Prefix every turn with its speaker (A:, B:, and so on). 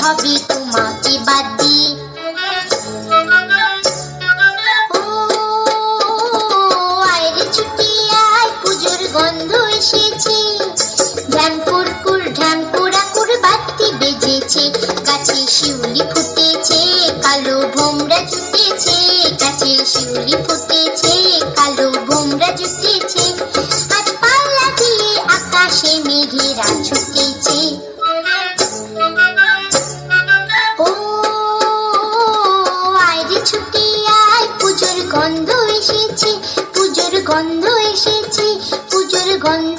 A: হবে তোমাকে বাদ দিয়ে। ও আয় রে ছুটি আয়, পুজোর গন্ধ এসেছে। ঢ্যাং কুরকুর ঢ্যাং কুড়াকুর বাতি বেজেছে। গাছে শিউলি ফুটেছে, কালো ভোমরা জুটেছে। গাছে শিউলি ফুটেছে, কালো ভোমরা জুটেছে। আজ পাল্লা দিয়ে আকাশে মেঘেরা ছুটেছে। ও আয় রে ছুটি আয়, পুজোর গন্ধ এসেছে। পুজোর গন্ধ এসেছে, পুজোর গন্ধ